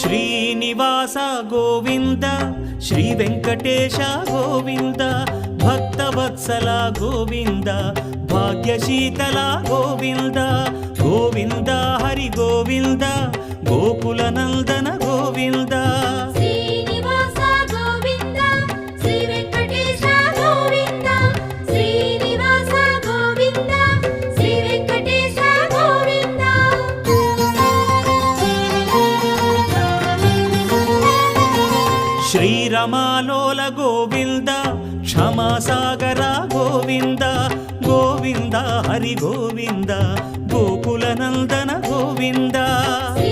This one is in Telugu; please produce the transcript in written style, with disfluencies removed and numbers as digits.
శ్రీనివాస గోవింద శ్రీ వెంకటేశ గోవింద భక్తవత్సల గోవింద భాగ్యశీతల గోవింద గోవింద హరి గోవింద గోకుల నందన గోవింద శ్రీనివాస గోవింద శ్రీ వెంకటేశ గోవింద శ్రీనివాస గోవింద శ్రీ వెంకటేశ గోవింద శ్రీరమాలోల గోవింద క్షమాసాగర గోవింద గోవింద హరి గోవింద గోకుల నందన గోవింద శ్రీ